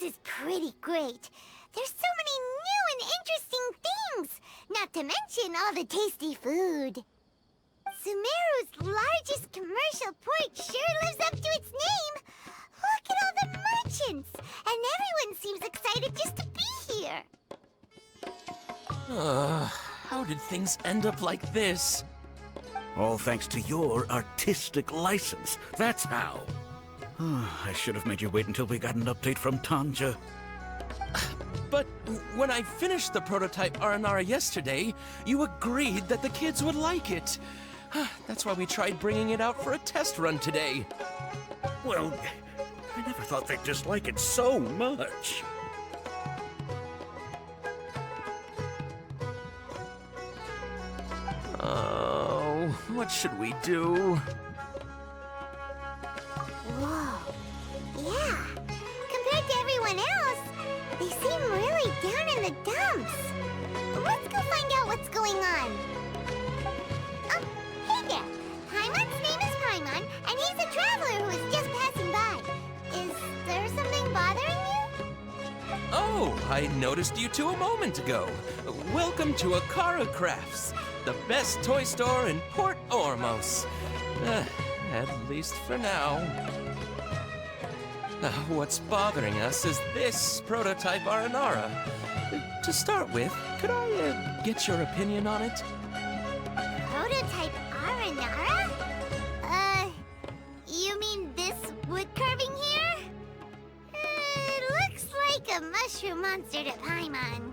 is pretty great. There's so many new and interesting things, not to mention all the tasty food. Sumeru's largest commercial port sure lives up to its name. Look at all the merchants, and everyone seems excited just to be here. How did things end up like this? All thanks to your artistic license. That's how. I should have made you wait until we got an update from Tanja. But when I finished the prototype aranara yesterday, you agreed that the kids would like it. That's why we tried bringing it out for a test run today. Well, I never thought they'd dislike it so much. Oh, what should we do? Whoa. Yeah. Compared to everyone else, they seem really down in the dumps. Let's go find out what's going on. Oh, hey there. Paimon's name is Paimon, and he's a traveler who is just passing by. Is there something bothering you? Oh, I noticed you two a moment ago. Welcome to Akara Crafts, the best toy store in Port Ormos. At least for now. What's bothering us is this prototype aranara. To start with, could I get your opinion on it? Prototype aranara? You mean this wood carving here? It looks like a mushroom monster to Paimon.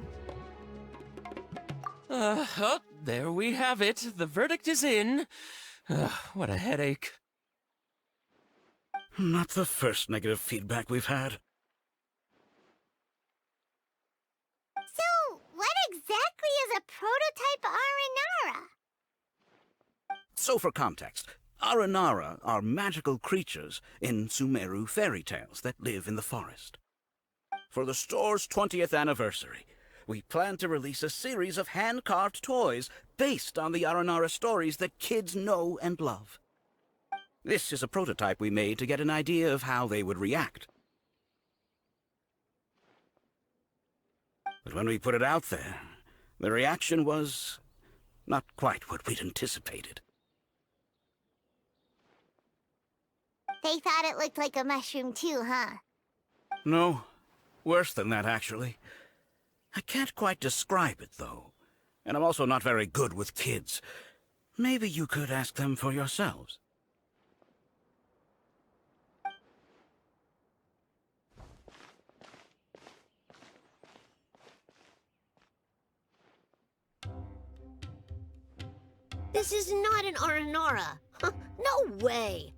Oh, there we have it. The verdict is in. What a headache. Not the first negative feedback we've had. So, what exactly is a prototype aranara? So for context, aranara are magical creatures in Sumeru fairy tales that live in the forest. For the store's 20th anniversary, we plan to release a series of hand-carved toys based on the aranara stories that kids know and love. This is a prototype we made to get an idea of how they would react. But when we put it out there, the reaction was not quite what we'd anticipated. They thought it looked like a mushroom too, huh? No, worse than that, actually. I can't quite describe it, though. And I'm also not very good with kids. Maybe you could ask them for yourselves. This is not an aranara. No way.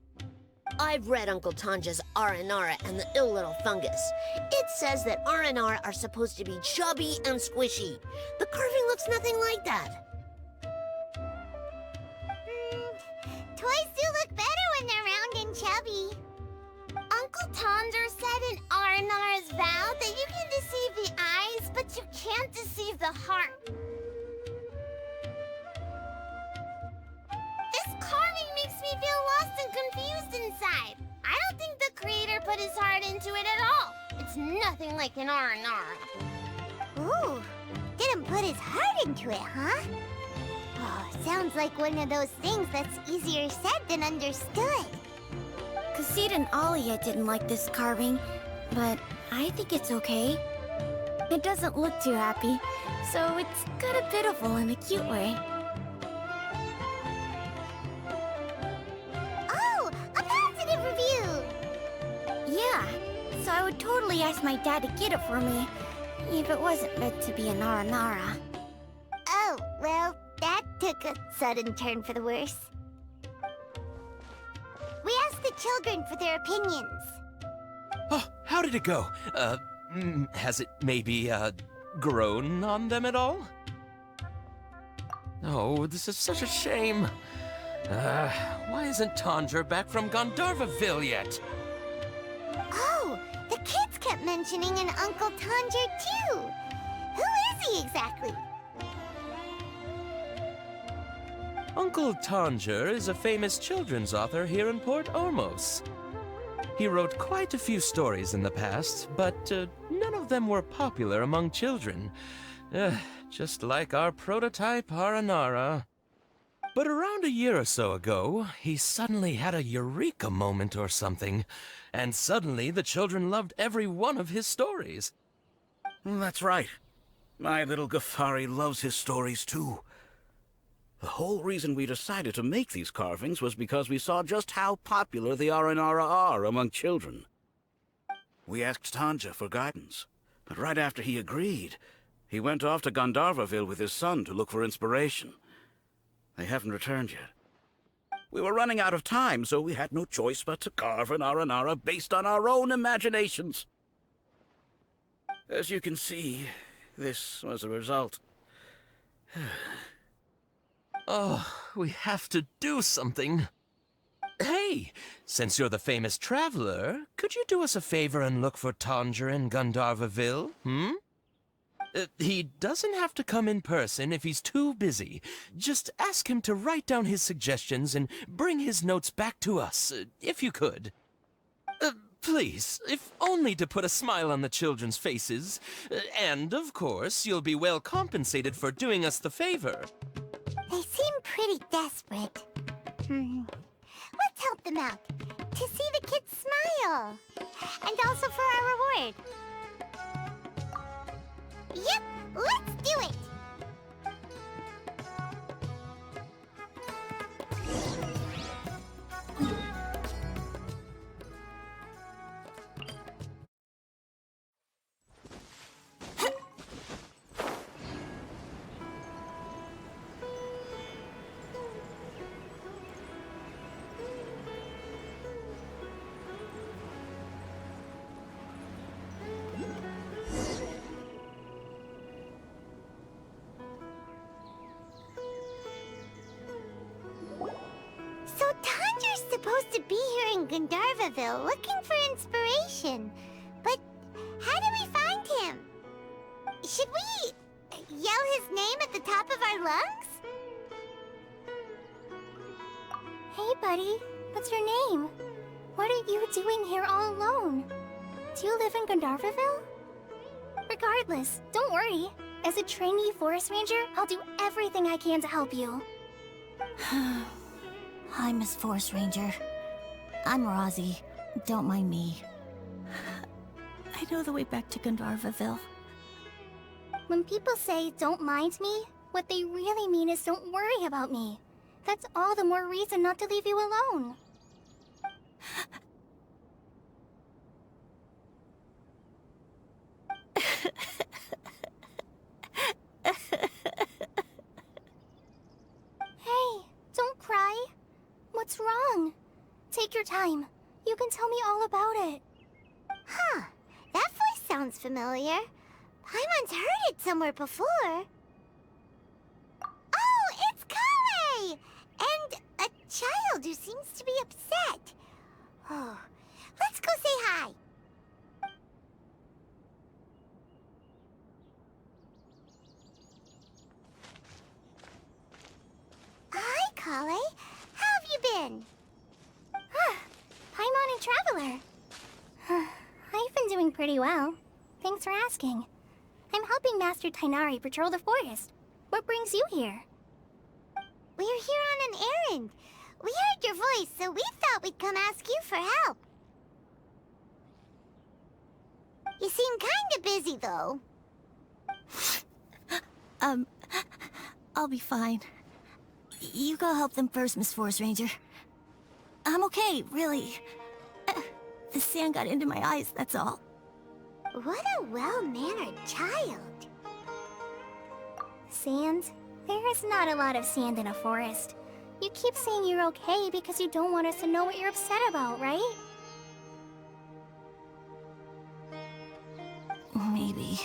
I've read Uncle Tanja's Aranara and the Ill Little Fungus. It says that aranara are supposed to be chubby and squishy. The carving looks nothing like that. Toys do look better when they're round and chubby. Uncle Tanja said in Aranara's vow that you can deceive the eyes, but you can't deceive the heart. This carving makes me feel lost and confused inside. I don't think the creator put his heart into it at all. It's nothing like an aranara. Ooh, didn't put his heart into it, huh? Oh, sounds like one of those things that's easier said than understood. Kasid and Alia didn't like this carving, but I think it's okay. It doesn't look too happy, so it's kind of pitiful in a cute way. Oh, a positive review! Yeah, so I would totally ask my dad to get it for me, if it wasn't meant to be an aranara. Oh, well, that took a sudden turn for the worse. We asked the children for their opinions. Oh, how did it go? Has it maybe, grown on them at all? Oh, this is such a shame. Why isn't Tanja back from Gandharvaville yet? Oh, the kids kept mentioning an Uncle Tanja too. Who is he exactly? Uncle Tanja is a famous children's author here in Port Ormos. He wrote quite a few stories in the past, but none of them were popular among children. Just like our prototype Aranara. But around a year or so ago, he suddenly had a eureka moment or something, and suddenly the children loved every one of his stories. That's right. My little Ghaffari loves his stories too. The whole reason we decided to make these carvings was because we saw just how popular the Aranara are among children. We asked Tanja for guidance, but right after he agreed, he went off to Gandharvaville with his son to look for inspiration. They haven't returned yet. We were running out of time, so we had no choice but to carve an Aranara based on our own imaginations. As you can see, this was the result. Oh, we have to do something. Hey, since you're the famous traveler, could you do us a favor and look for Tanger in Gandharvaville, he doesn't have to come in person if he's too busy. Just ask him to write down his suggestions and bring his notes back to us, if you could. Please, if only to put a smile on the children's faces. And, of course, you'll be well compensated for doing us the favor. They seem pretty desperate. Let's help them out. To see the kids smile. And also for our reward. Yep, let's do it! So Tanger's supposed to be here in Gandharvaville looking for inspiration. But how do we find him? Should we yell his name at the top of our lungs? Hey, buddy. What's your name? What are you doing here all alone? Do you live in Gandharvaville? Regardless, don't worry. As a trainee forest ranger, I'll do everything I can to help you. Hi, Miss Forest Ranger. I'm Rozzy. Don't mind me. I know the way back to Gandharvaville. When people say, don't mind me, what they really mean is don't worry about me. That's all the more reason not to leave you alone. Hey, don't cry. What's wrong? Take your time. You can tell me all about it. Huh, that voice sounds familiar. Paimon's heard it somewhere before. Oh, it's Kale! And a child who seems to be upset. Oh, let's go say hi. Hi, Kale. How have you been? Paimon and Traveler. I've been doing pretty well. Thanks for asking. I'm helping Master Tainari patrol the forest. What brings you here? We're here on an errand. We heard your voice, so we thought we'd come ask you for help. You seem kinda busy, though. I'll be fine. You go help them first, Miss Forest Ranger. I'm okay, really. The sand got into my eyes, that's all. What a well-mannered child. Sand? There is not a lot of sand in a forest. You keep saying you're okay because you don't want us to know what you're upset about, right? Maybe.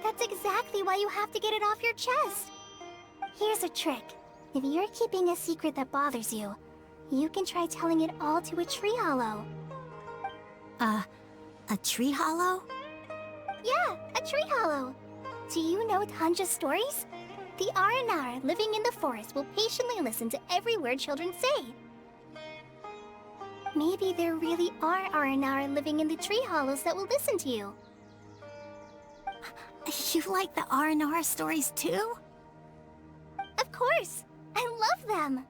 That's exactly why you have to get it off your chest. Here's a trick. If you're keeping a secret that bothers you, you can try telling it all to a tree hollow. A tree hollow? Yeah, a tree hollow. Do you know Tanja's stories? The Aranara living in the forest will patiently listen to every word children say. Maybe there really are aranara living in the tree hollows that will listen to you. You like the aranara stories too? Of course! I love them!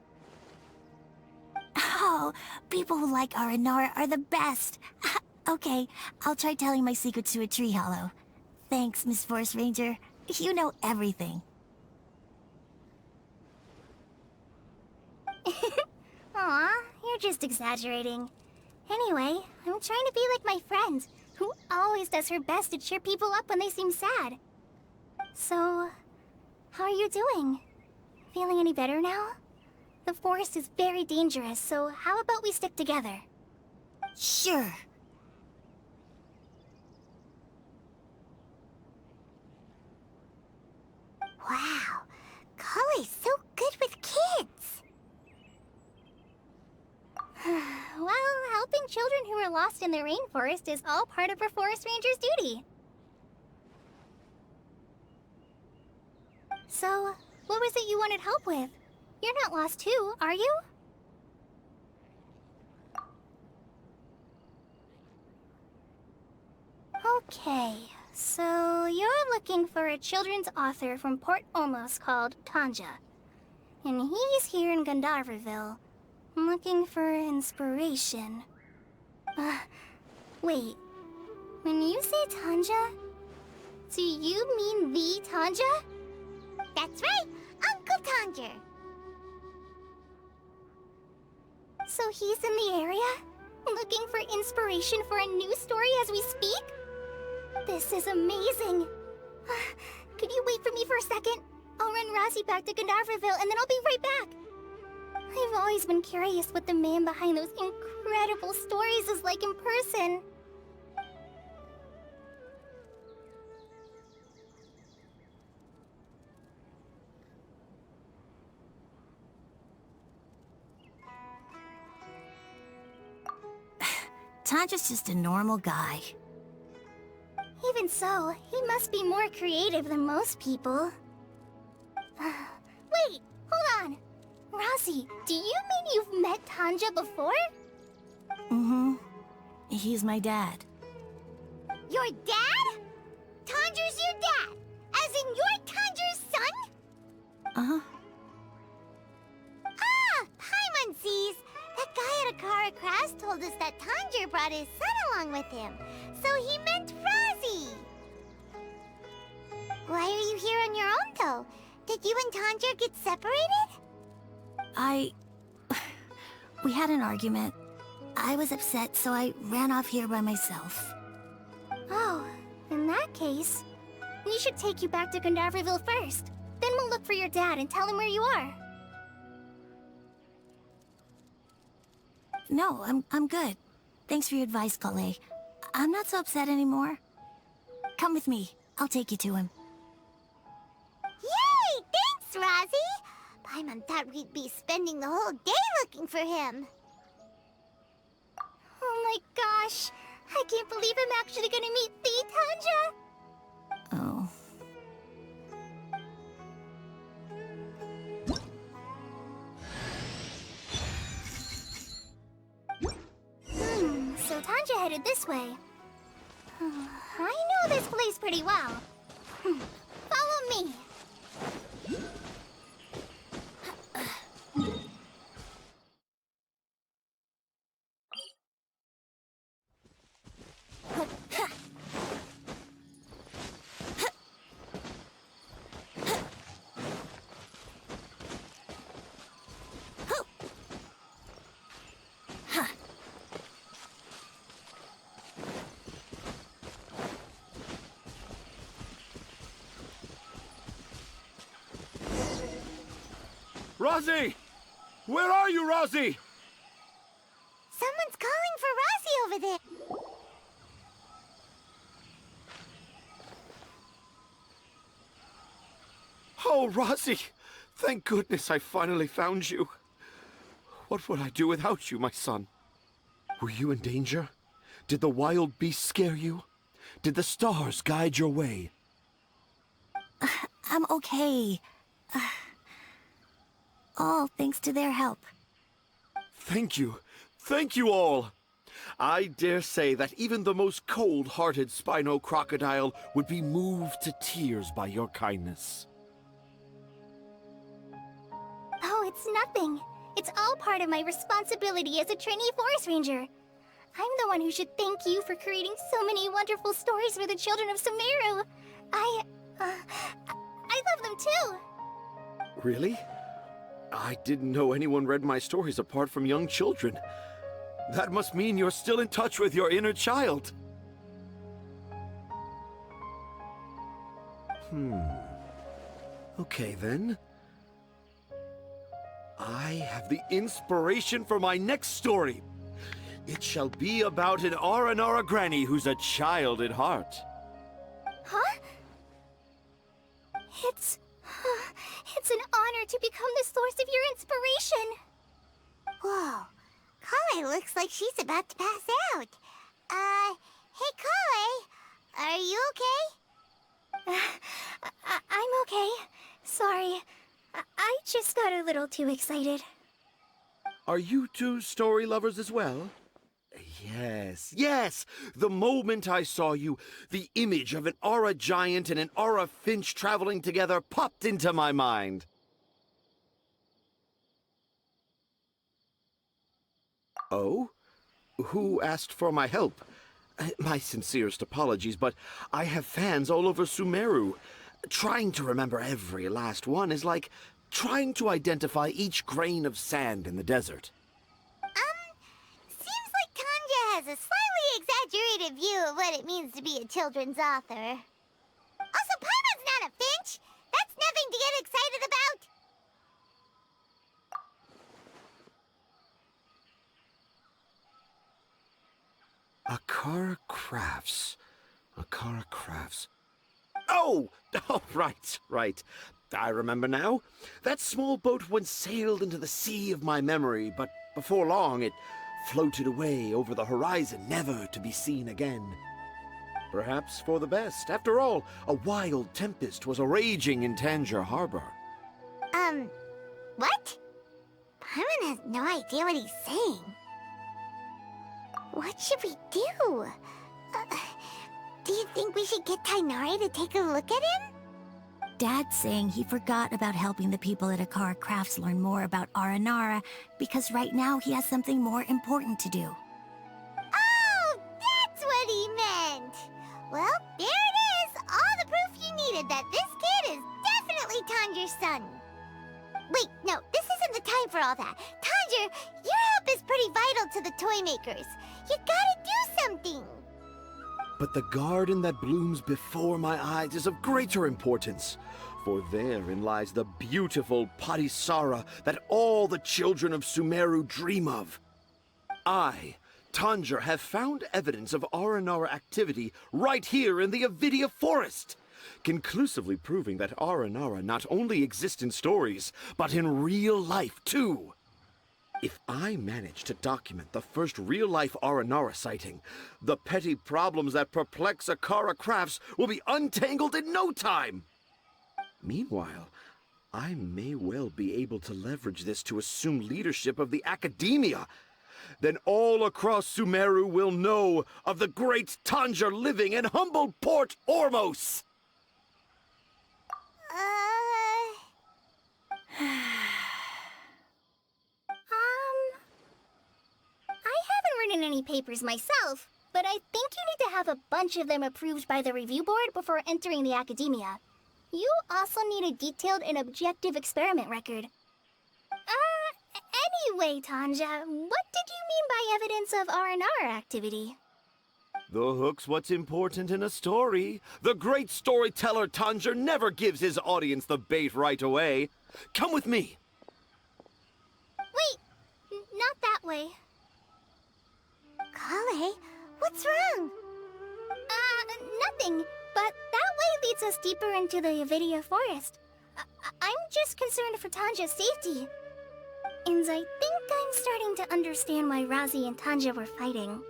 Oh, people who like aranara are the best. Okay, I'll try telling my secrets to a tree hollow. Thanks, Miss Forest Ranger. You know everything. Aw, you're just exaggerating. Anyway, I'm trying to be like my friend, who always does her best to cheer people up when they seem sad. So, how are you doing? Feeling any better now? The forest is very dangerous, so how about we stick together? Sure. Wow, Collie's so good with kids. Well, helping children who are lost in the rainforest is all part of a forest ranger's duty. So, what was it you wanted help with? You're not lost too, are you? Okay, so you're looking for a children's author from Port Olmos called Tanja. And he's here in Gandharvaville, looking for inspiration. Wait. When you say Tanja, do you mean the Tanja? That's right, Uncle Tanger. So he's in the area? Looking for inspiration for a new story as we speak? This is amazing. Could you wait for me for a second? I'll run Razzie back to Gandharvaville and then I'll be right back. I've always been curious what the man behind those incredible stories is like in person. Tanja's just a normal guy. Even so, he must be more creative than most people. Wait, hold on. Razzie, do you mean you've met Tanja before? Mm-hmm. He's my dad. Your dad? Tanger's your dad? As in you're Tanger's son? Uh-huh. Ah, Paimonsees! That guy at Akara Crafts told us that Tanger brought his son along with him. So he meant Razzie. Why are you here on your own, though? Did you and Tanger get separated? We had an argument. I was upset, so I ran off here by myself. Oh, in that case, we should take you back to Gandharvaville first. Then we'll look for your dad and tell him where you are. No, I'm good. Thanks for your advice, Kale. I'm not so upset anymore. Come with me. I'll take you to him. Yay! Thanks, Razzie! Paimon thought we'd be spending the whole day looking for him. Oh my gosh! I can't believe I'm actually gonna meet the Tanja! Oh. So Tanja headed this way. I know this place pretty well. Follow me. Razzie! Where are you, Razzie? Someone's calling for Razzie over there. Oh, Razzie! Thank goodness I finally found you. What would I do without you, my son? Were you in danger? Did the wild beasts scare you? Did the stars guide your way? I'm okay. All thanks to their help. Thank you. Thank you all. I dare say that even the most cold-hearted Spino crocodile would be moved to tears by your kindness. Oh, it's nothing. It's all part of my responsibility as a trainee forest ranger. I'm the one who should thank you for creating so many wonderful stories for the children of Sumeru. I love them too. Really? I didn't know anyone read my stories apart from young children. That must mean you're still in touch with your inner child. Okay then. I have the inspiration for my next story. It shall be about an Aranara granny who's a child at heart. Huh? It's an honor to become the source of your inspiration. Whoa. Kale looks like she's about to pass out. Hey Kale, are you okay? I'm okay. Sorry. I just got a little too excited. Are you two story lovers as well? Yes. The moment I saw you, the image of an aura giant and an aura finch traveling together popped into my mind. Oh? Who asked for my help? My sincerest apologies, but I have fans all over Sumeru. Trying to remember every last one is like trying to identify each grain of sand in the desert. Seems like Tanja has a slightly exaggerated view of what it means to be a children's author. Also, Paimon's not a finch. That's nothing to get excited about. Akara Crafts. Akara Crafts. Oh, right. I remember now. That small boat once sailed into the sea of my memory, but before long it floated away over the horizon, never to be seen again. Perhaps for the best. After all, a wild tempest was a-raging in Tangier Harbor. What? Paimon has no idea what he's saying. What should we do? Do you think we should get Tainari to take a look at him? Dad's saying he forgot about helping the people at Akara Crafts learn more about Aranara because right now he has something more important to do. Oh, that's what he meant! Well, there it is! All the proof you needed that this kid is definitely Tanjir's son. Wait, no, this isn't the time for all that. Tanjir, your help is pretty vital to the toy makers. You gotta do something! But the garden that blooms before my eyes is of greater importance, for therein lies the beautiful Parisara that all the children of Sumeru dream of. I, Tanjir, have found evidence of Aranara activity right here in the Avidia Forest, conclusively proving that Aranara not only exist in stories, but in real life too. If I manage to document the first real-life Aranara sighting, the petty problems that perplex Akara Crafts will be untangled in no time. Meanwhile, I may well be able to leverage this to assume leadership of the academia. Then all across Sumeru will know of the great Tanjir living in humble Port Ormos. I haven't written any papers myself, but I think you need to have a bunch of them approved by the review board before entering the academia. You also need a detailed and objective experiment record. Anyway, Tanja, what did you mean by evidence of Aranara activity? The hook's what's important in a story. The great storyteller Tanjir never gives his audience the bait right away. Come with me. Wait, not that way. Kale, what's wrong? Nothing. But that way leads us deeper into the Avidia Forest. I'm just concerned for Tanja's safety. And I think I'm starting to understand why Razi and Tanja were fighting.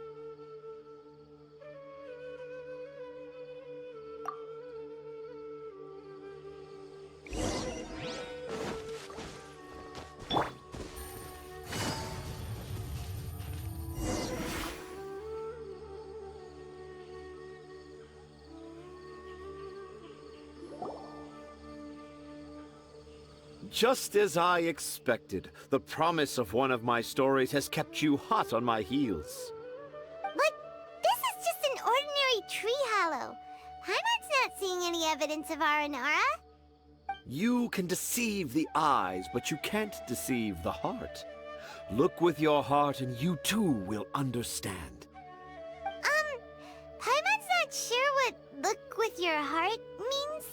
Just as I expected, the promise of one of my stories has kept you hot on my heels. But this is just an ordinary tree hollow. Paimon's not seeing any evidence of Aranara. You can deceive the eyes, but you can't deceive the heart. Look with your heart and you too will understand. Paimon's not sure what look with your heart means.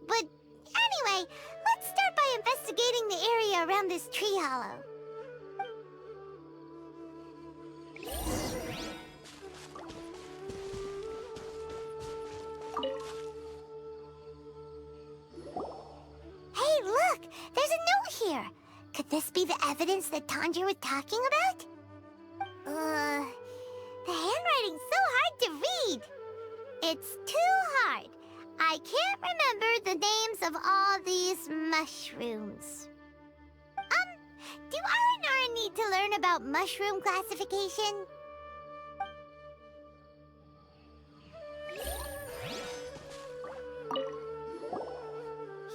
But anyway, let's start by investigating the area around this tree hollow. Hey, look! There's a note here! Could this be the evidence that Tanja was talking about? The handwriting's so hard to read! It's too hard. I can't remember the names of all these mushrooms. Do Aranara need to learn about mushroom classification?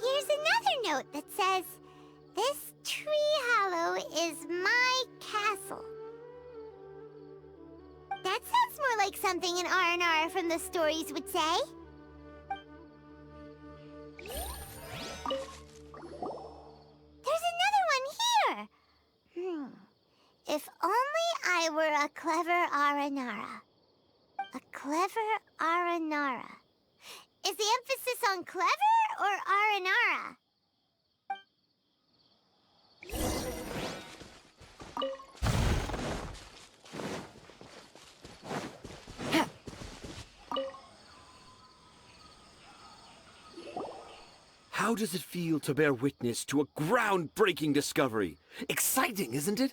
Here's another note that says, "This tree hollow is my castle." That sounds more like something an Aranara from the stories would say. There's another one here! If only I were a clever Aranara. A clever Aranara. Is the emphasis on clever or Aranara? How does it feel to bear witness to a groundbreaking discovery? Exciting, isn't it?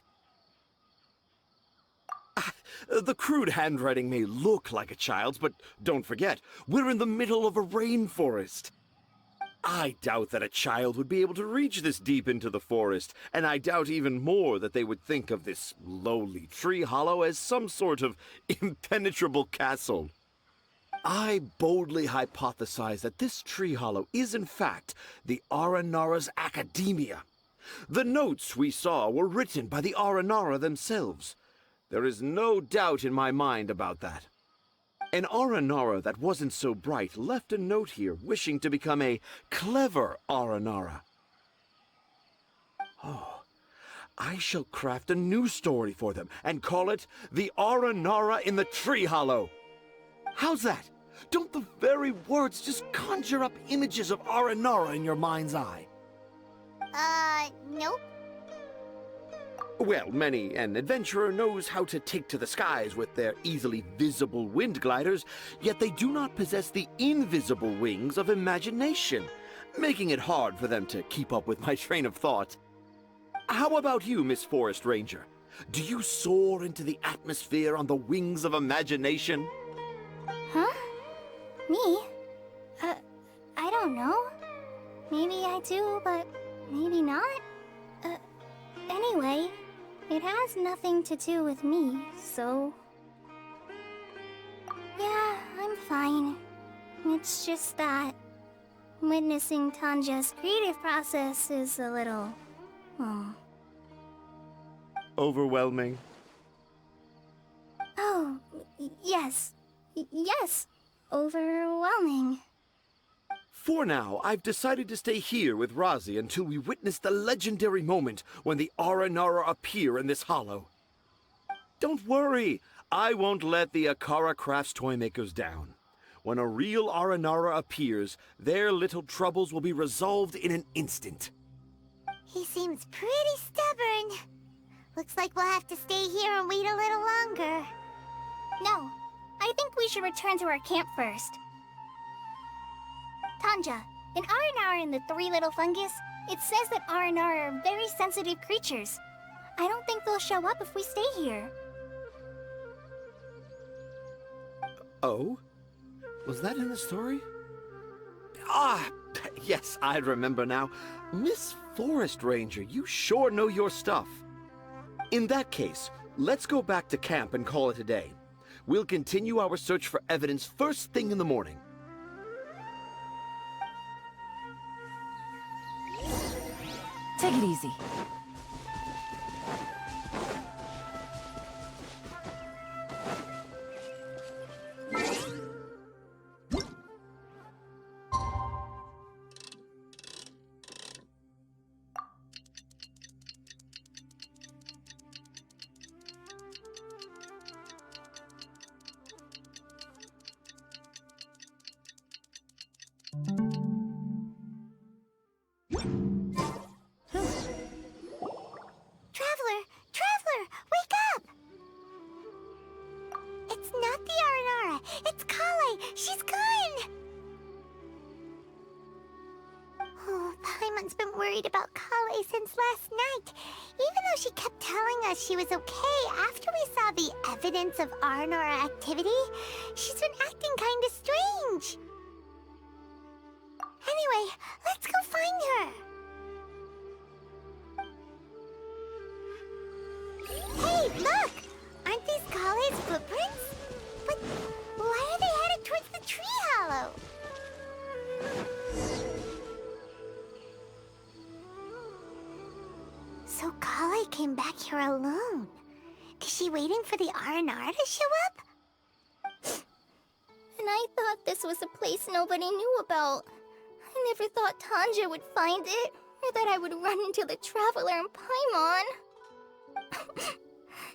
The crude handwriting may look like a child's, but don't forget, we're in the middle of a rainforest. I doubt that a child would be able to reach this deep into the forest, and I doubt even more that they would think of this lowly tree hollow as some sort of impenetrable castle. I boldly hypothesize that this tree hollow is in fact the Aranara's academia. The notes we saw were written by the Aranara themselves. There is no doubt in my mind about that. An Aranara that wasn't so bright left a note here wishing to become a clever Aranara. Oh, I shall craft a new story for them and call it The Aranara in the Tree Hollow. How's that? Don't the very words just conjure up images of Aranara in your mind's eye? Nope. Well, many an adventurer knows how to take to the skies with their easily visible wind gliders, yet they do not possess the invisible wings of imagination, making it hard for them to keep up with my train of thought. How about you, Miss Forest Ranger? Do you soar into the atmosphere on the wings of imagination? Huh? Me? I don't know. Maybe I do, but maybe not. Anyway, it has nothing to do with me, so... Yeah, I'm fine. It's just that witnessing Tanja's creative process is a little... Overwhelming. Oh, yes. Yes. Overwhelming. For now, I've decided to stay here with Razi until we witness the legendary moment when the Aranara appear in this hollow. Don't worry, I won't let the Akara Crafts toymakers down. When a real Aranara appears, their little troubles will be resolved in an instant. He seems pretty stubborn. Looks like we'll have to stay here and wait a little longer. No, I think we should return to our camp first. Tanja, in Aranara and the Three Little Fungus, it says that Aranara are very sensitive creatures. I don't think they'll show up if we stay here. Oh? Was that in the story? Ah, yes, I remember now. Miss Forest Ranger, you sure know your stuff. In that case, let's go back to camp and call it a day. We'll continue our search for evidence first thing in the morning. Take it easy. Traveler, wake up! It's not the Aranara, it's Kale. She's gone! Oh, Paimon's been worried about Kale since last night. Even though she kept telling us she was okay after we saw the evidence of Aranara activity, she's been acting kinda strange. Anyway, let's go find her. Hey, look! Aren't these Kale's footprints? But why are they headed towards the tree hollow? So Kale came back here alone. Is she waiting for the Aranara to show up? And I thought this was a place nobody knew about. I never thought Tanja would find it, or that I would run into the Traveler and Paimon.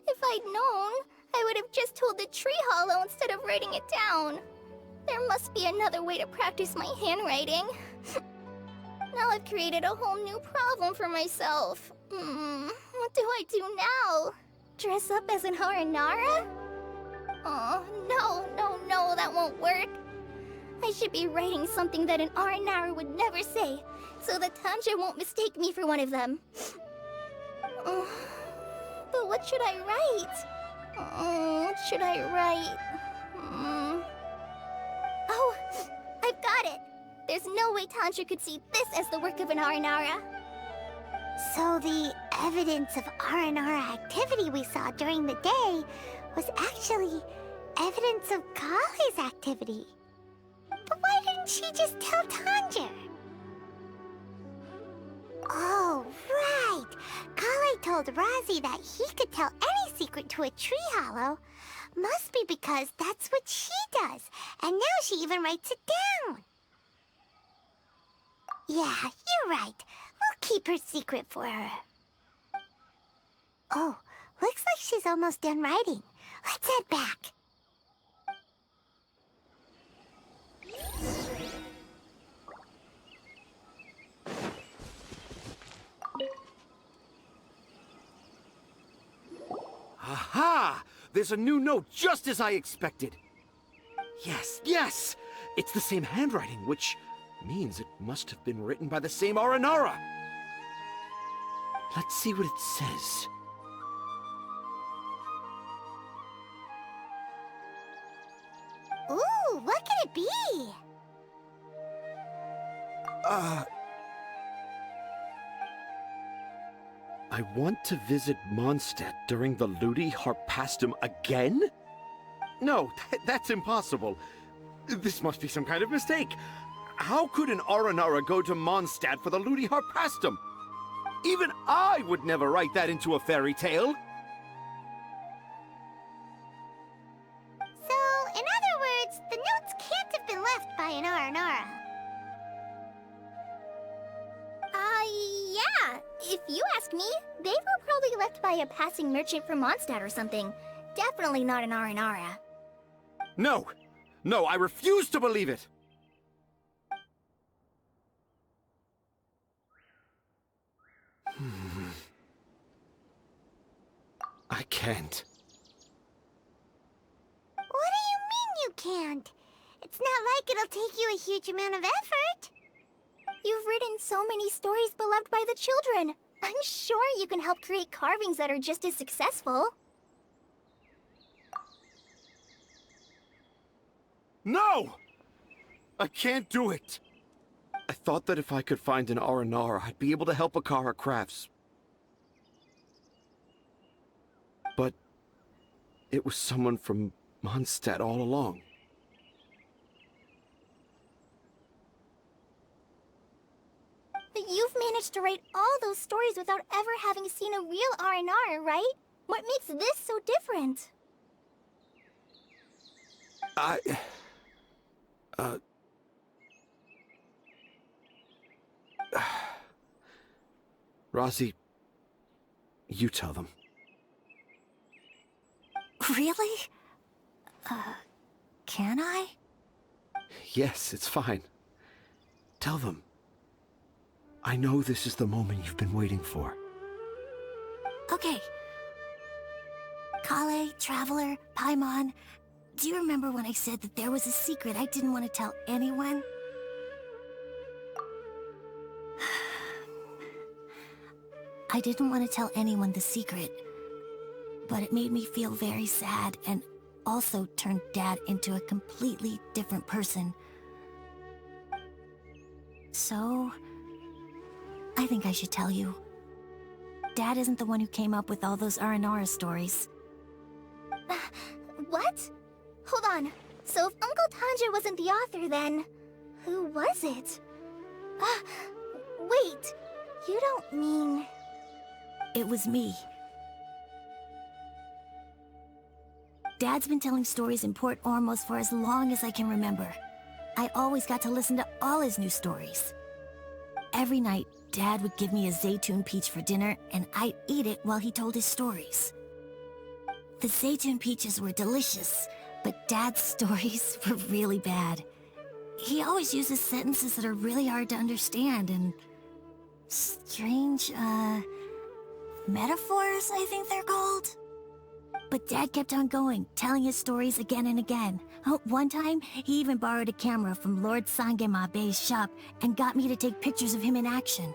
If I'd known, I would have just told the tree hollow instead of writing it down. There must be another way to practice my handwriting. Now I've created a whole new problem for myself. What do I do now? Dress up as an Aranara? Oh, no, that won't work. I should be writing something that an Aranara would never say, so that Tanja won't mistake me for one of them. But what should I write? What should I write? Oh, I've got it! There's no way Tanja could see this as the work of an Aranara. So the evidence of Aranara activity we saw during the day was actually evidence of Kale's activity. But why didn't she just tell Tanja? Oh, right! Kale told Razi that he could tell any secret to a tree hollow. Must be because that's what she does, and now she even writes it down. Yeah, you're right. We'll keep her secret for her. Oh, looks like she's almost done writing. Let's head back. Aha! There's a new note just as I expected. Yes! It's the same handwriting, which means it must have been written by the same Aranara. Let's see what it says. Ooh, what could it be? I want to visit Mondstadt during the Ludi Harpastum again? No, that's impossible. This must be some kind of mistake. How could an Aranara go to Mondstadt for the Ludi Harpastum? Even I would never write that into a fairy tale. So, in other words, the notes can't have been left by an Aranara. Yeah. If you ask me, they were probably left by a passing merchant from Mondstadt or something. Definitely not an Aranara. No, I refuse to believe it. I can't. What do you mean you can't? It's not like it'll take you a huge amount of effort. You've written so many stories beloved by the children. I'm sure you can help create carvings that are just as successful. No! I can't do it. I thought that if I could find an Aranara, I'd be able to help Akara Crafts. But it was someone from Mondstadt all along. You've managed to write all those stories without ever having seen a real R&R, right? What makes this so different? Rosie, you tell them. Really? Can I? Yes, it's fine. Tell them. I know this is the moment you've been waiting for. Okay. Kale, Traveler, Paimon, do you remember when I said that there was a secret I didn't want to tell anyone? I didn't want to tell anyone the secret, but it made me feel very sad and also turned Dad into a completely different person. So, I think I should tell you. Dad isn't the one who came up with all those Aranara stories. What? Hold on. So if Uncle Tanja wasn't the author, then who was it? Wait. You don't mean... It was me. Dad's been telling stories in Port Ormos for as long as I can remember. I always got to listen to all his new stories. Every night, Dad would give me a Zaytun peach for dinner, and I'd eat it while he told his stories. The Zaytun peaches were delicious, but Dad's stories were really bad. He always uses sentences that are really hard to understand, and strange, metaphors, I think they're called. But Dad kept on going, telling his stories again and again. One time, he even borrowed a camera from Lord Sangema Bey's shop and got me to take pictures of him in action.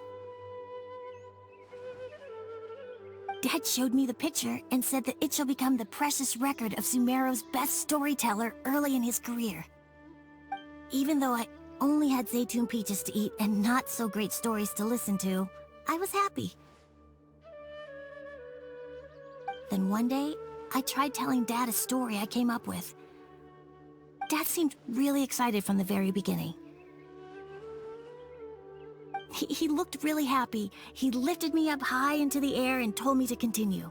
Dad showed me the picture and said that it shall become the precious record of Sumeru's best storyteller early in his career. Even though I only had Zaytun peaches to eat and not so great stories to listen to, I was happy. Then one day, I tried telling Dad a story I came up with. Dad seemed really excited from the very beginning. He looked really happy. He lifted me up high into the air and told me to continue.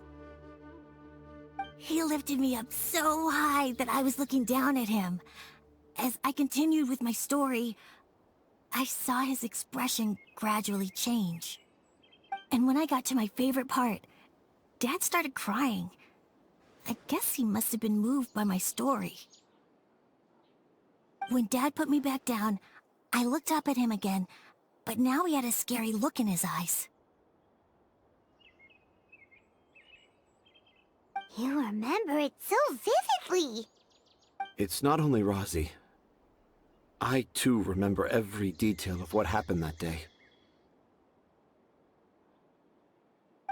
He lifted me up so high that I was looking down at him. As I continued with my story, I saw his expression gradually change. And when I got to my favorite part, Dad started crying. I guess he must have been moved by my story. When Dad put me back down, I looked up at him again, but now he had a scary look in his eyes. You remember it so vividly. It's not only Rosie. I, too, remember every detail of what happened that day.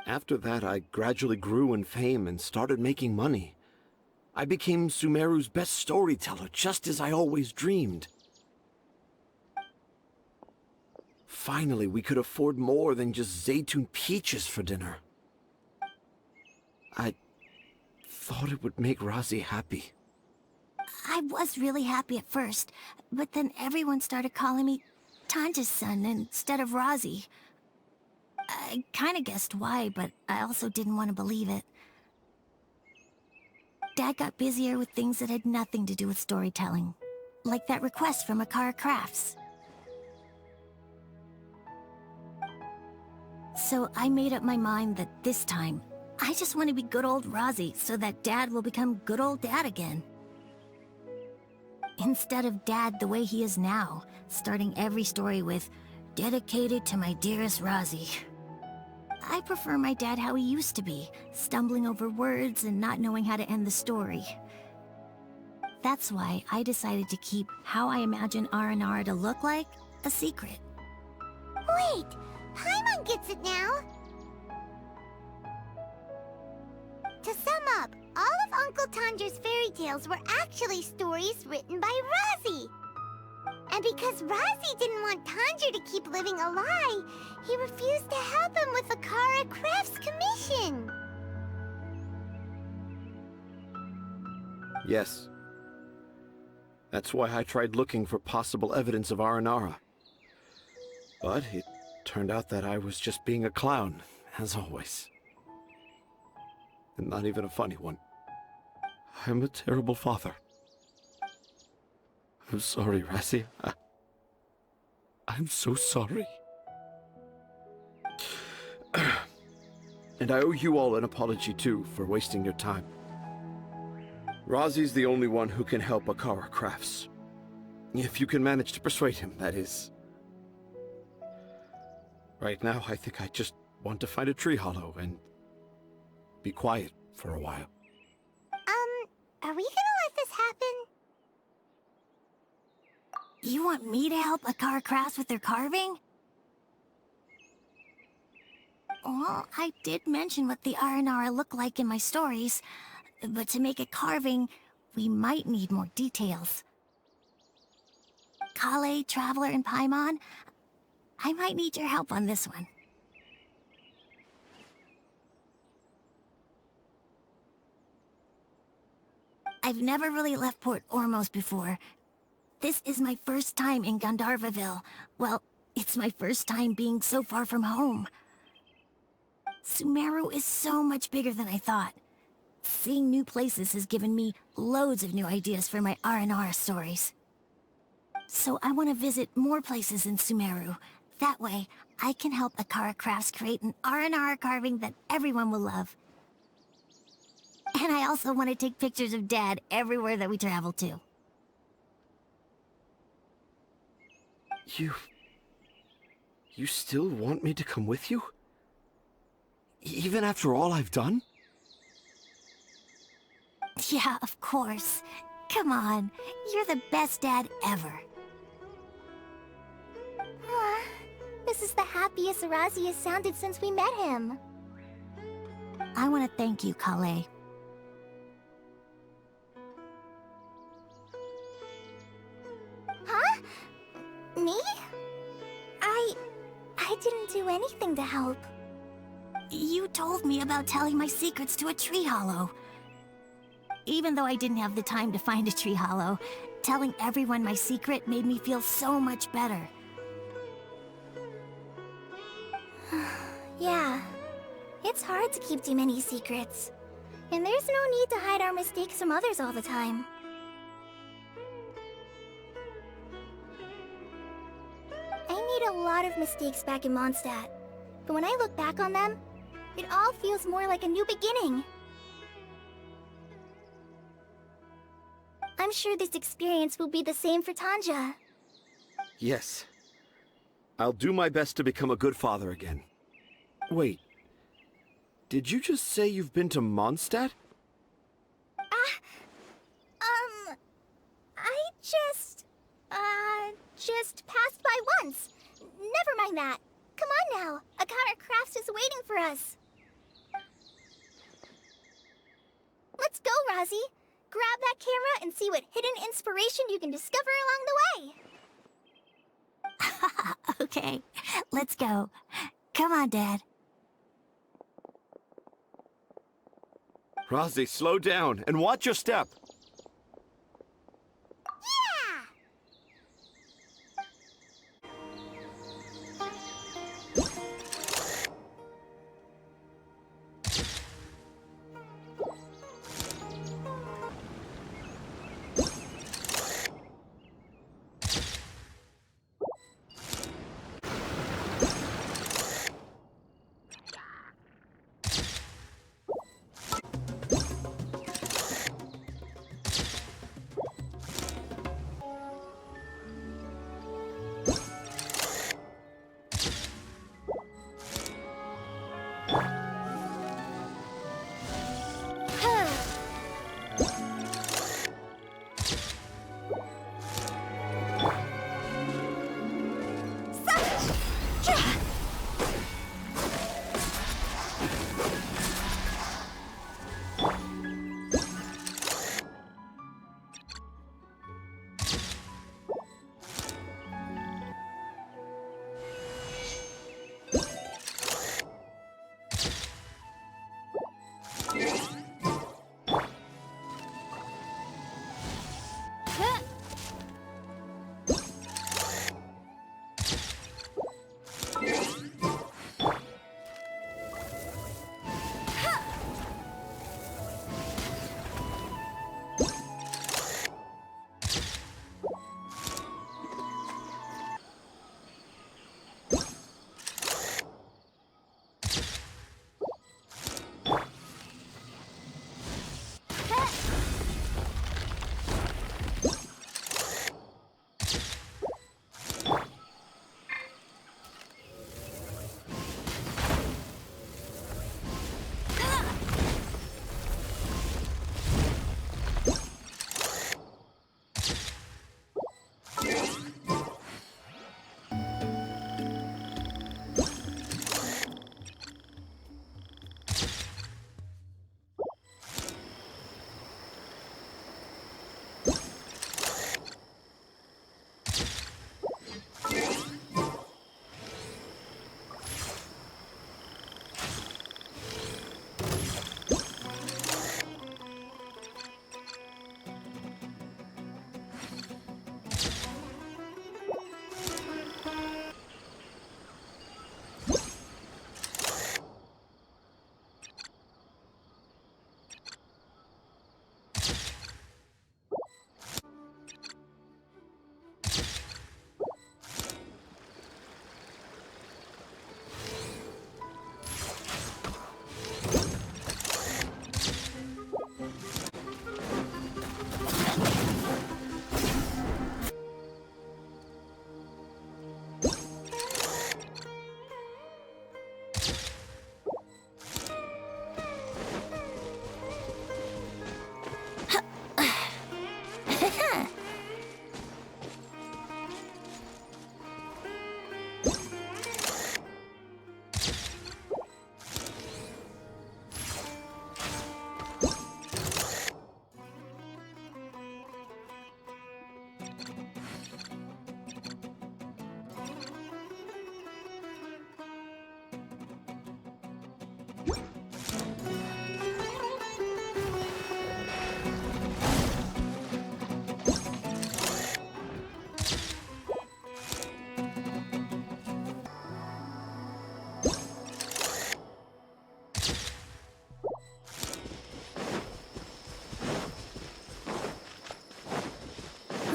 After that, I gradually grew in fame and started making money. I became Sumeru's best storyteller, just as I always dreamed. Finally, we could afford more than just Zaytun peaches for dinner. I thought it would make Rosie happy. I was really happy at first, but then everyone started calling me Tanja's son instead of Rosie. I kinda guessed why, but I also didn't want to believe it. Dad got busier with things that had nothing to do with storytelling, like that request from Akara Crafts. So I made up my mind that this time, I just want to be good old Rosie so that Dad will become good old Dad again. Instead of Dad the way he is now, starting every story with, "Dedicated to my dearest Rosie." I prefer my dad how he used to be, stumbling over words and not knowing how to end the story. That's why I decided to keep how I imagine Aranara to look like a secret. Wait, Paimon gets it now. To sum up, all of Uncle Tanja's fairy tales were actually stories written by Rosie. And because Rosie didn't want Tanja to keep living a lie, he refused to help him with the Kara Crafts commission. Yes. That's why I tried looking for possible evidence of Aranara. But it Turned out that I was just being a clown, as always. And not even a funny one. I'm a terrible father. I'm sorry, Razzie. I'm so sorry. And I owe you all an apology, too, for wasting your time. Razzie's the only one who can help Akara Crafts. If you can manage to persuade him, that is. Right now, I think I just want to find a tree hollow and be quiet for a while. Are we gonna let this happen? You want me to help Akara Crafts with their carving? Well, I did mention what the aranara look like in my stories, but to make a carving, we might need more details. Kale, Traveler, and Paimon, I might need your help on this one. I've never really left Port Ormos before. This is my first time in Gandharvaville. Well, it's my first time being so far from home. Sumeru is so much bigger than I thought. Seeing new places has given me loads of new ideas for my aranara stories. So I want to visit more places in Sumeru. That way, I can help Akara Crafts create an aranara carving that everyone will love. And I also want to take pictures of Dad everywhere that we travel to. You still want me to come with you? Even after all I've done? Yeah, of course. Come on, you're the best dad ever. This is the happiest Razzie has sounded since we met him. I want to thank you, Kale. Huh? Me? I didn't do anything to help. You told me about telling my secrets to a tree hollow. Even though I didn't have the time to find a tree hollow, telling everyone my secret made me feel so much better. Yeah, it's hard to keep too many secrets. And there's no need to hide our mistakes from others all the time. I made a lot of mistakes back in Mondstadt, but when I look back on them, it all feels more like a new beginning. I'm sure this experience will be the same for Tanja. Yes. I'll do my best to become a good father again. Wait. Did you just say you've been to Mondstadt? I just passed by once. Never mind that. Come on now. Akara Crafts is waiting for us. Let's go, Razzie. Grab that camera and see what hidden inspiration you can discover along the way. Okay, let's go. Come on, Dad. Razzie, slow down and watch your step. Yeah!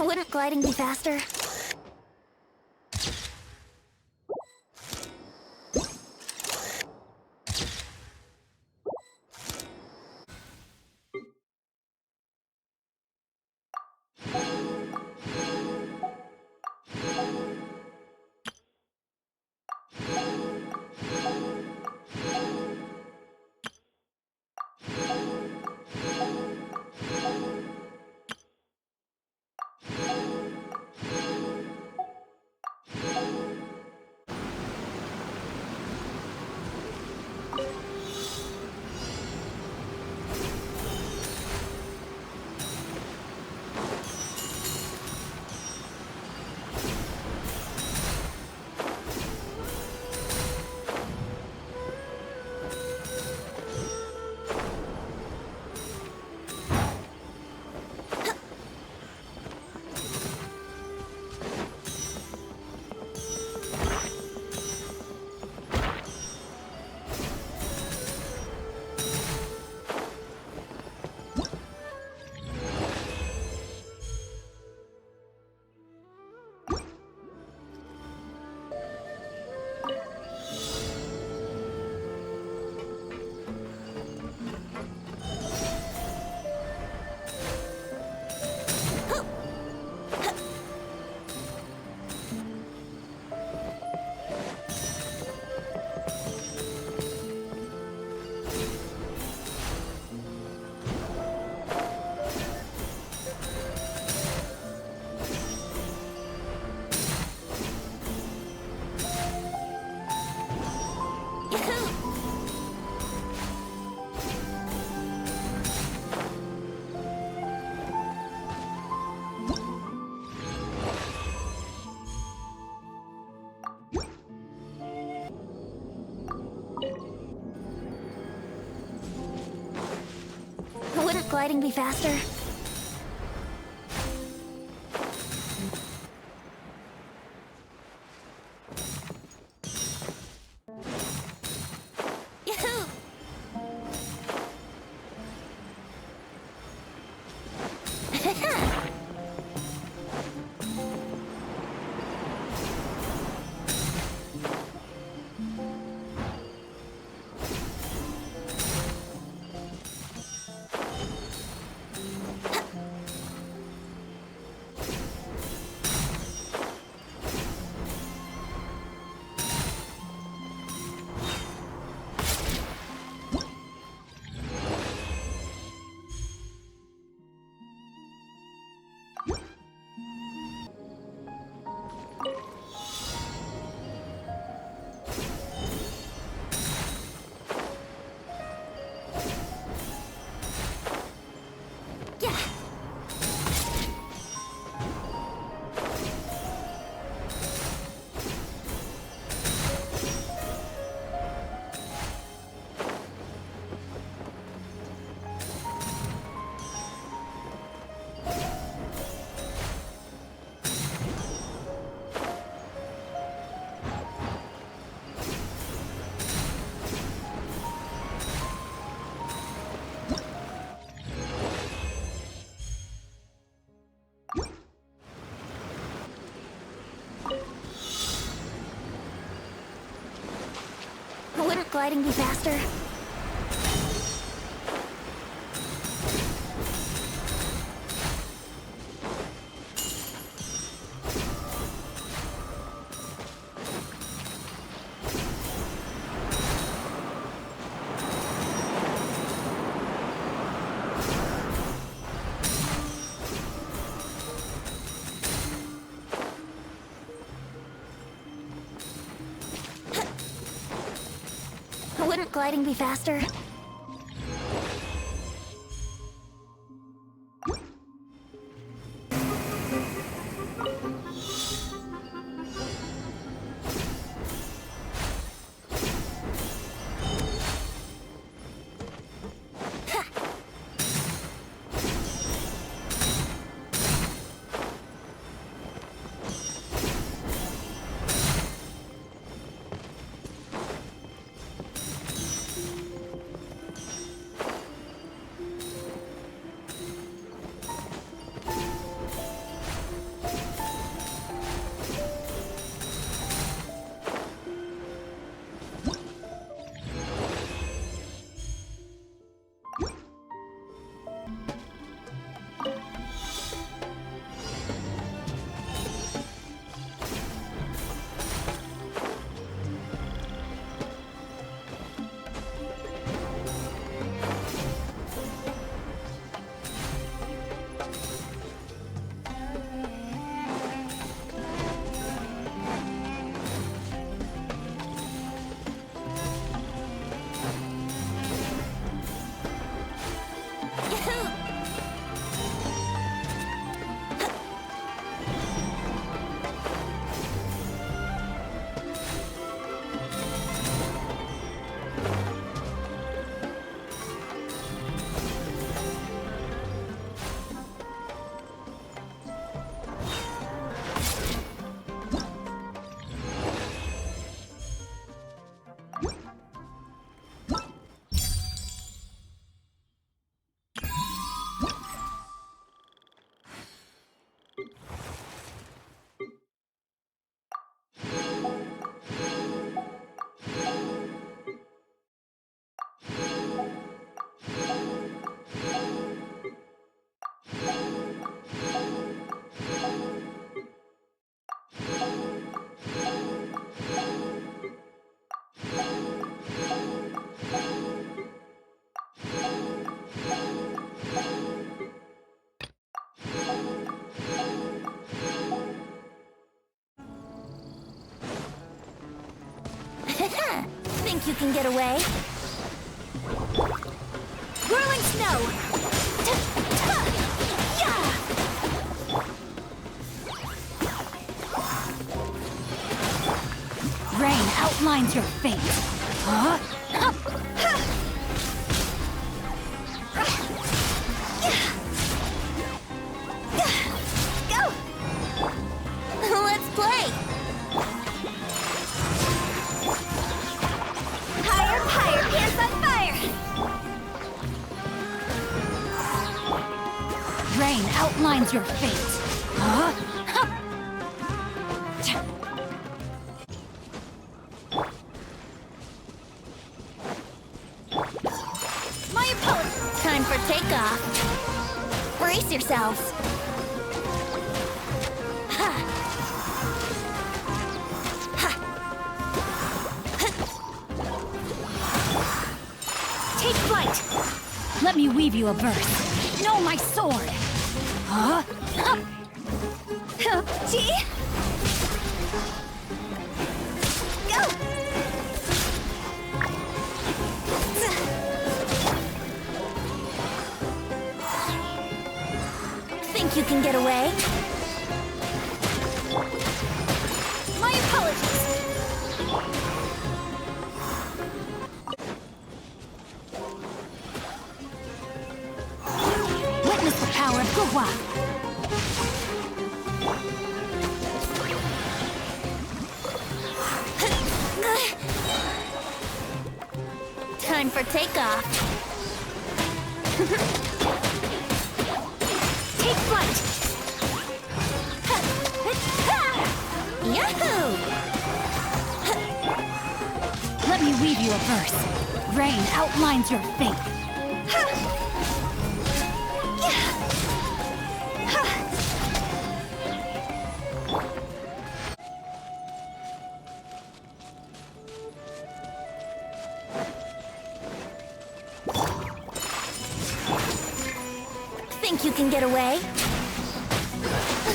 Wouldn't gliding be faster? Wouldn't gliding be faster? Yahoo! Wouldn't gliding be faster? gliding be faster? Think you can get away? Whirling snow! Rain outlines your fate. Huh? Go! Let's play! Higher, higher, pants on fire! Rain outlines your fate. Huh? My opponent! Time for takeoff. Brace yourselves. Ha! Ha! Take flight! Let me weave you a verse. Know my sword! Huh? Gee? Go! Think you can get away? My apologies! Witness the power of Gugwa! Time for takeoff. Take flight! Yahoo! Let me weave you a verse. Rain outlines your fate. Think you can get away?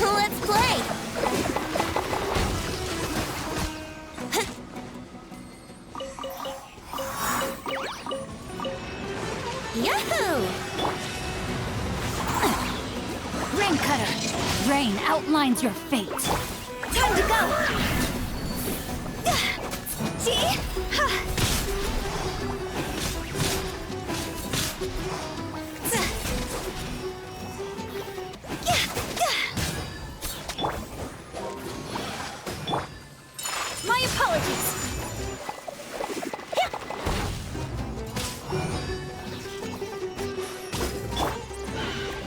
Let's play! Yahoo! Rain Cutter! Rain outlines your fate. Time to go! See? My apologies!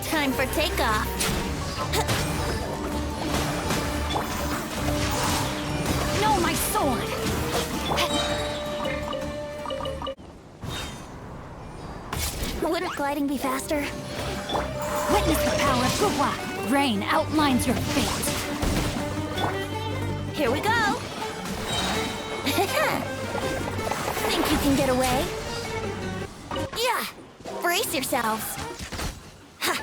Time for takeoff. No, my sword! Wouldn't gliding be faster? Witness the power of Gugwa! Rain outlines your fate. Here we go! Think you can get away? Yeah! Brace yourselves! Ha.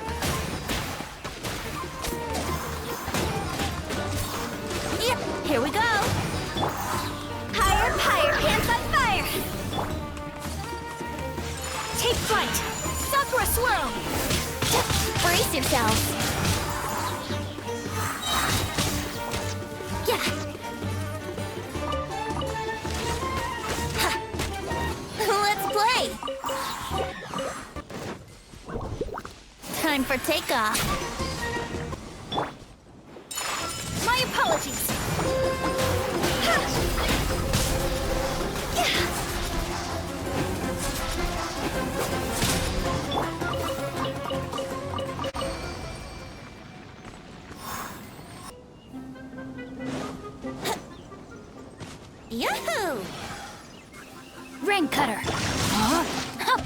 Yep, here we go! Higher, higher, hands on fire! Take flight! Sakura swirl! Brace yourselves! Yeah! Ha. Let's play! Time for takeoff. My apologies! Yahoo! Rain Cutter! Huh? Huh.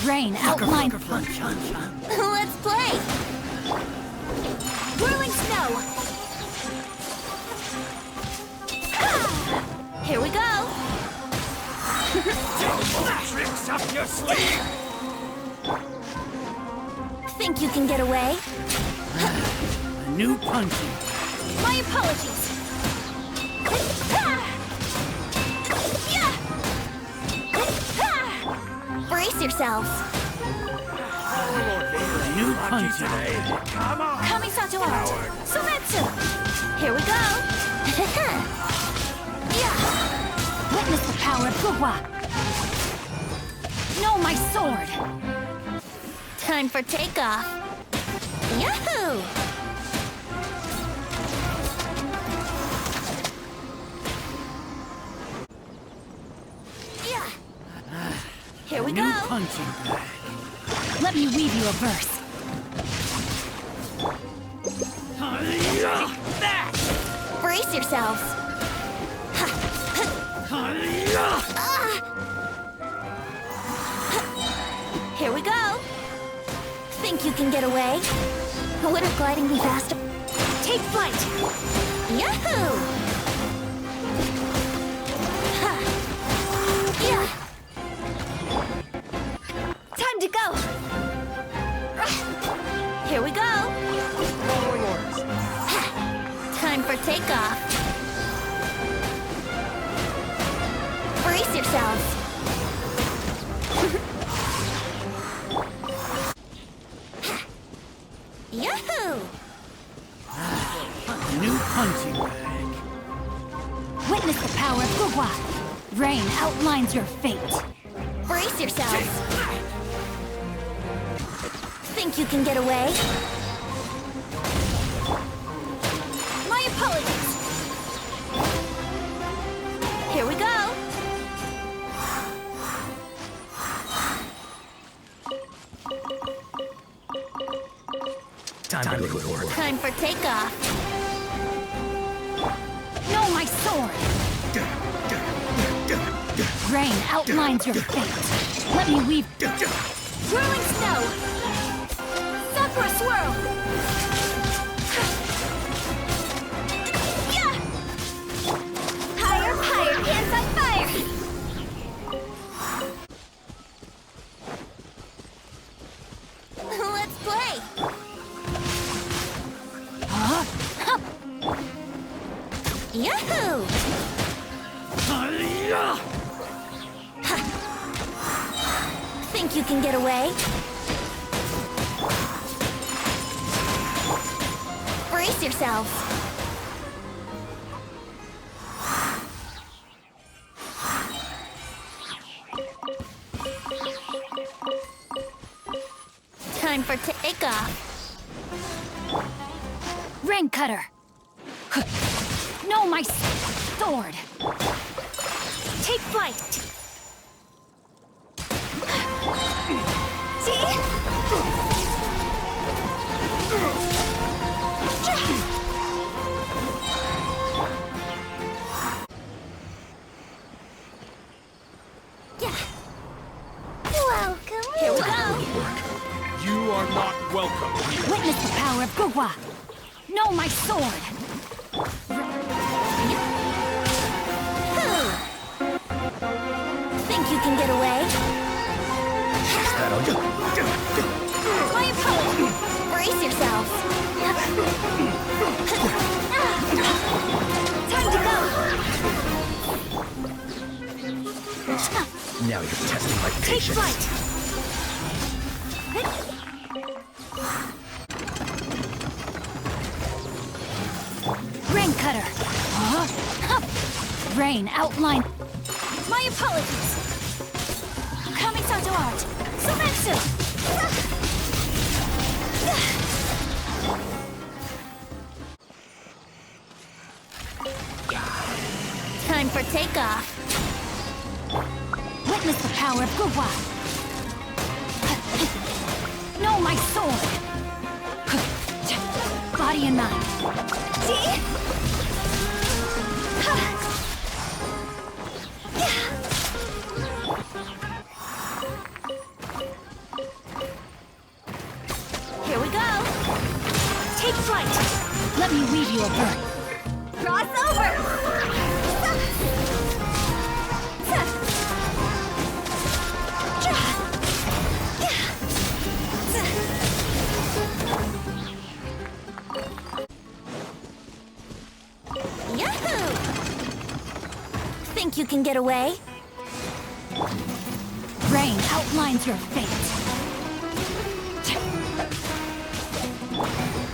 Rain outlines... Let's play! Whirling snow! Here we go! Tricks up your sleeve! Think you can get away? A new punching. My apologies! Brace yourselves! A new punching. Come on! Kamisato art! Sometsu! Here we go! Yeah! Witness the power of Gugwa! No, my sword! Time for takeoff! Yahoo! Yeah! Here we New go! punching bag. Let me weave you a verse. Brace yourselves! Here we go! Think you can get away? Wouldn't gliding be faster? Take flight! Yahoo! Ha. Yeah! Time to go! Here we go! Following orders. Time for takeoff! Brace yourselves! Yahoo! A new punching bag. Witness the power of Gugwa! Rain outlines your fate. Brace yourselves! Think you can get away? My apologies! Here we go! Time to go to work. Time for takeoff! No, my sword! Rain outlines your fate. Let me weave... Whirling snow! Sakura swirl! Yeah! Higher, higher, hands on fire! Let's play! Huh? Huh. Yahoo! Think Think you can get away? Brace yourself. Time for takeoff. Rain cutter. No, my sword. Take flight. See? Welcome. Here we go. You are not welcome here. Witness the power of Gugwa. No, my sword. Think you can get away? My apologies. Brace yourself. Time to go. Now you're testing my Take patience. flight. Rain cutter. Rain outline. My apologies. Kamisato art. Sumetsu. Time for takeoff. Witness the power of Gugwa. No, my sword. Body and mind. See? Here we go. Take flight. Let me weave you a bird. Cross over. Yahoo! Think you can get away? Rain outlines your fate.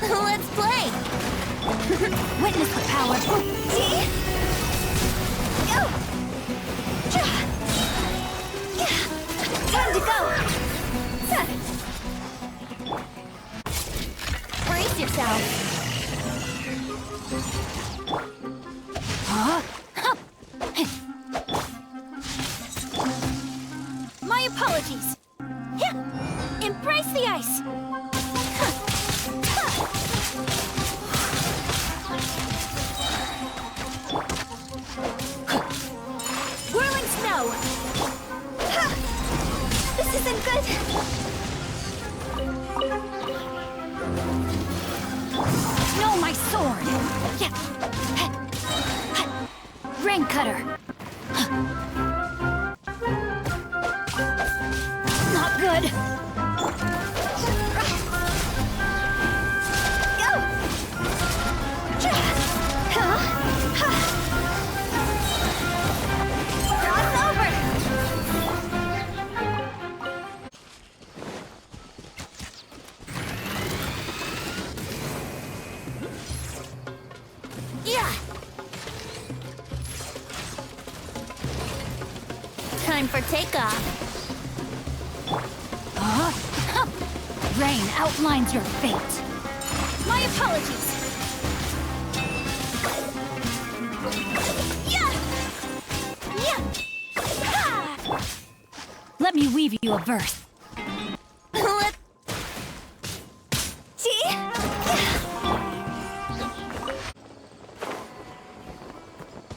Let's play! Witness the power of See? Go. Time to go. Brace yourself. My apologies. Embrace the ice. Whirling snow. This isn't good. No, my sword. Rain cutter. Not good. Go. Cross over. Yeah! Time for takeoff. Rain outlines your fate. My apologies. Yeah. Let me weave you a verse. Let See?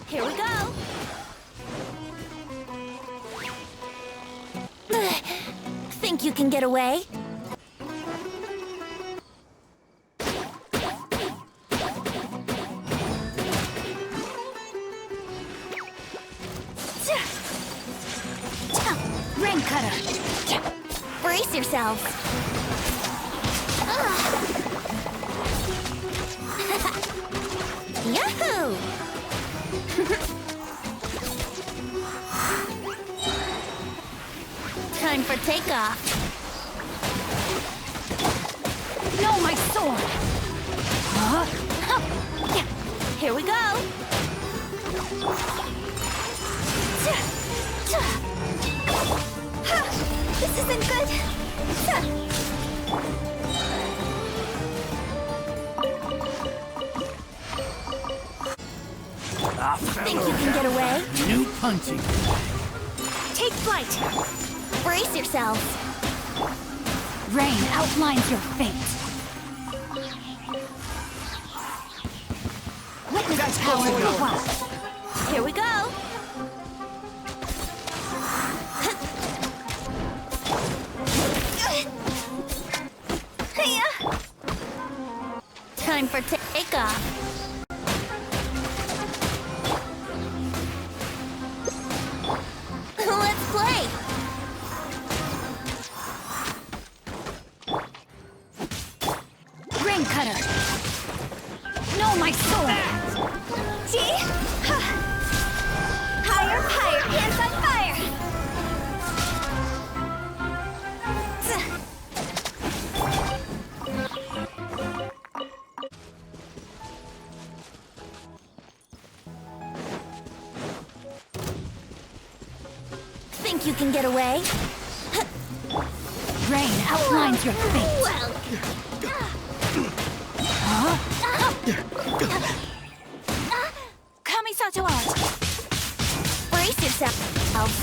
Here we go. Think you can get away? Rain cutter. Brace yourself. Yahoo! Time for takeoff. No, my sword! Here we go. This isn't good. Think you can get away? New punching. Take flight! Brace yourselves. Rain outlines your fate. Witness the power of the wild. Here we go. Time for takeoff. Let's play. Ring cutter! No, my sword! See? Higher, higher, hands on fire! Think you can get away? Rain outlines your fate. Well, Kamisato art! brace yourselves.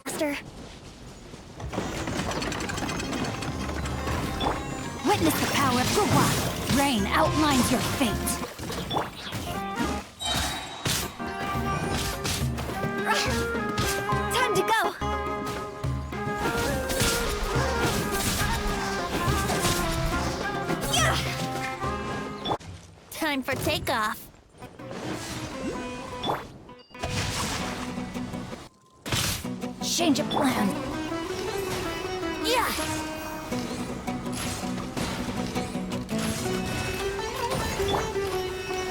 Master. Witness the power of Guwa! Rain outlines your fate. Time to go! Time for takeoff. Change of plan. Yeah.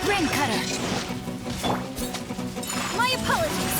Rain cutter! My apologies!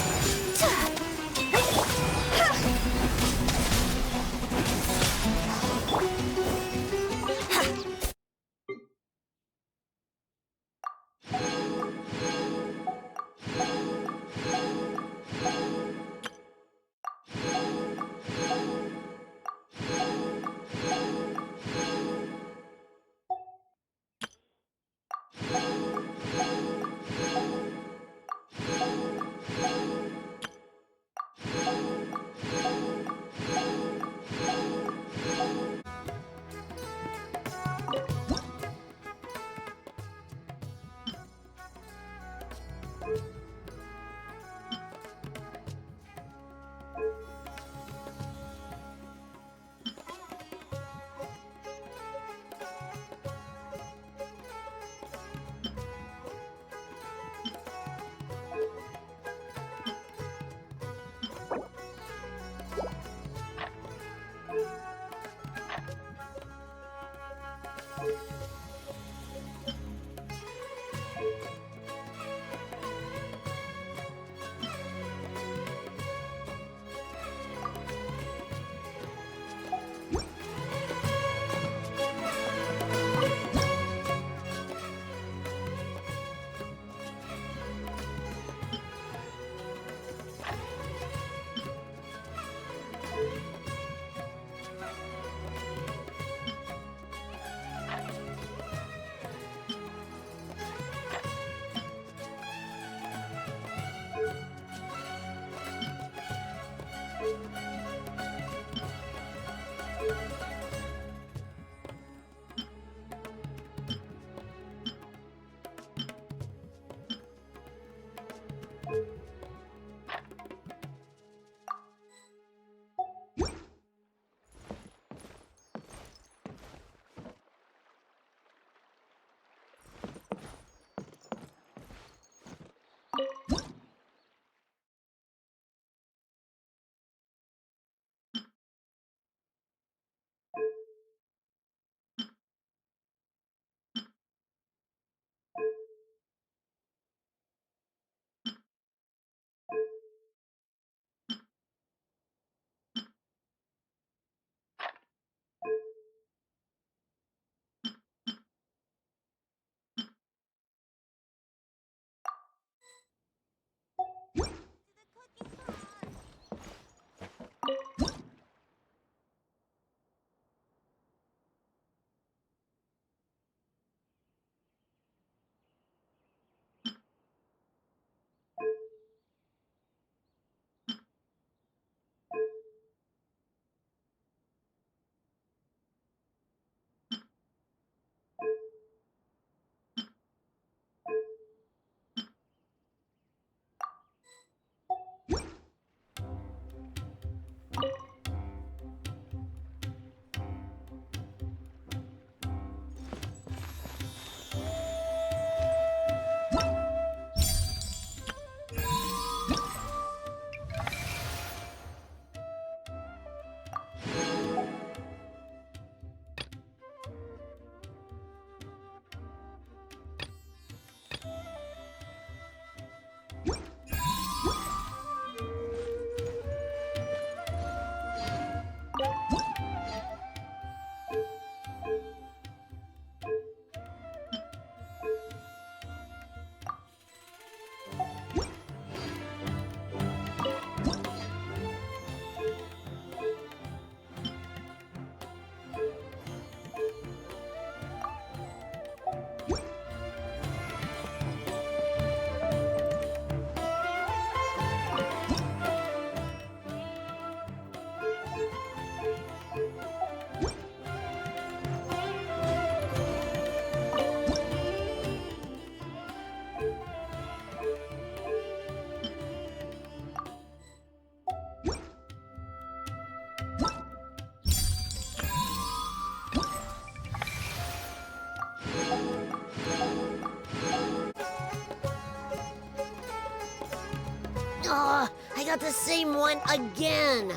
I got the same one again.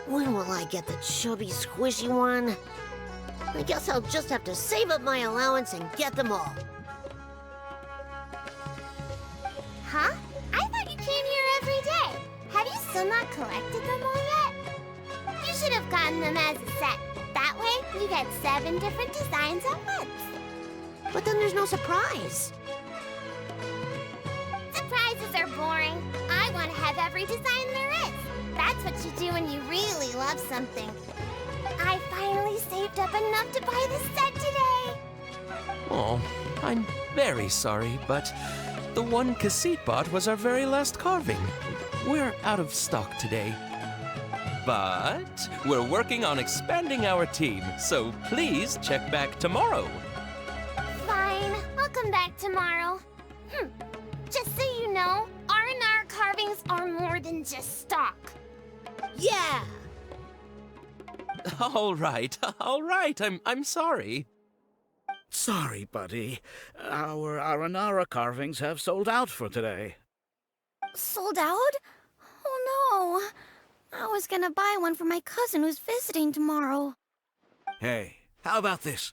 When will I get the chubby, squishy one? I guess I'll just have to save up my allowance and get them all. Huh? I thought you came here every day. Have you still not collected them all yet? You should have gotten them as a set. That way, you get 7 different designs at once. But then there's no surprise. Surprises are boring. I want to have every design there is. That's what you do when you really love something. I finally saved up enough to buy the set today. Oh, I'm very sorry, but the one Cassette bought was our very last carving. We're out of stock today. But we're working on expanding our team, so please check back tomorrow. Fine, I'll come back tomorrow. Just so you know, R&R carvings are more than just stock. Yeah! All right. I'm sorry. Sorry, buddy. Our aranara carvings have sold out for today. Sold out? Oh no. I was gonna buy one for my cousin who's visiting tomorrow. Hey, how about this?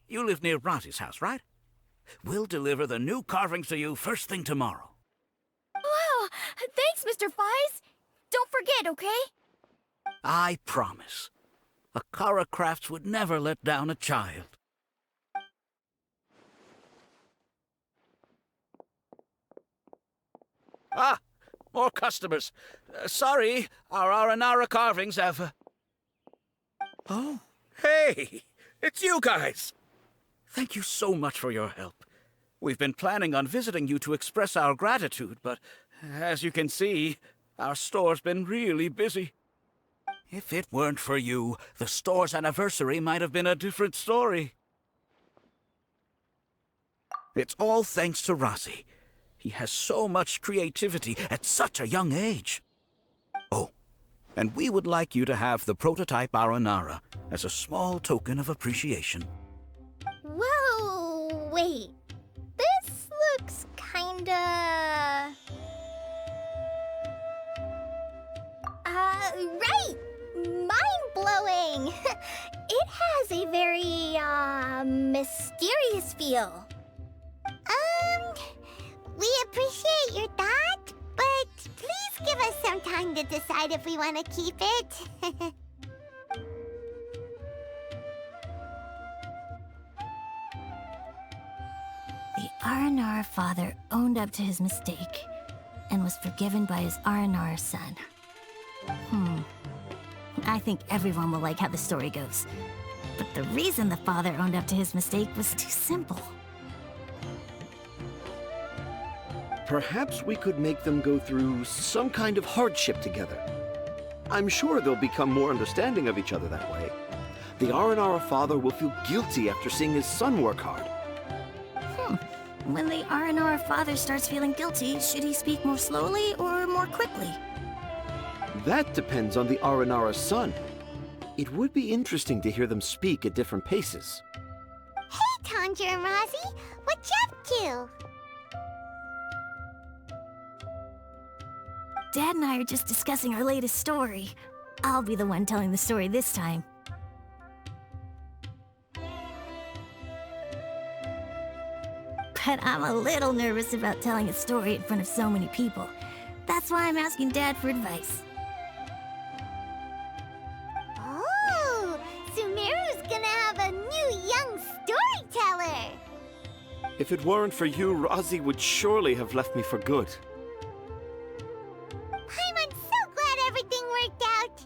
You live near Bronte's house, right? We'll deliver the new carvings to you first thing tomorrow. Wow! Thanks, Mr. Fies! Don't forget, okay? I promise. Akara Crafts would never let down a child. Ah, more customers. Sorry, our aranara carvings have... Oh, hey, it's you guys. Thank you so much for your help. We've been planning on visiting you to express our gratitude, but as you can see, our store's been really busy. If it weren't for you, the store's anniversary might have been a different story. It's all thanks to Rossi. He has so much creativity at such a young age. Oh, and we would like you to have the prototype Aranara as a small token of appreciation. Whoa, wait. This looks kinda... right! Mind-blowing! It has a very, mysterious feel. We appreciate your thought, but please give us some time to decide if we want to keep it. The Aranara father owned up to his mistake and was forgiven by his Aranara son. I think everyone will like how the story goes. But the reason the father owned up to his mistake was too simple. Perhaps we could make them go through some kind of hardship together. I'm sure they'll become more understanding of each other that way. The Aranara father will feel guilty after seeing his son work hard. When the Aranara father starts feeling guilty, should he speak more slowly or more quickly? That depends on the Aranara son. It would be interesting to hear them speak at different paces. Hey, Tanja and Rosie, what you up to? Dad and I are just discussing our latest story. I'll be the one telling the story this time. But I'm a little nervous about telling a story in front of so many people. That's why I'm asking Dad for advice. Oh, Sumeru's gonna have a new young storyteller. If it weren't for you, Rosie would surely have left me for good. I'm so glad everything worked out.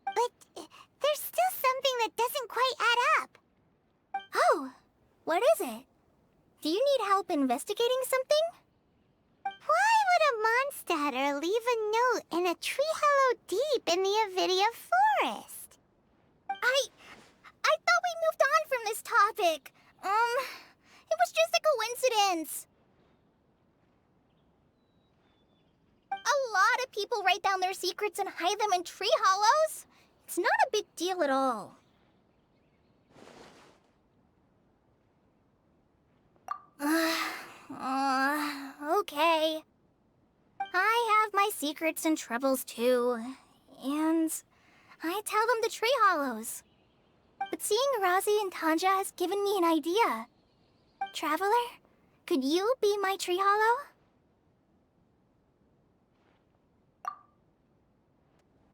But there's still something that doesn't quite add up. Oh, what is it? Do you need help investigating something? Why would a Mondstatter leave a note in a tree hollow deep in the Avidia forest? I thought we moved on from this topic. It was just a coincidence. A lot of people write down their secrets and hide them in tree hollows. It's not a big deal at all. secrets and troubles too. And I tell them the tree hollows. But seeing Arazi and Tanja has given me an idea. Traveler, could you be my tree hollow?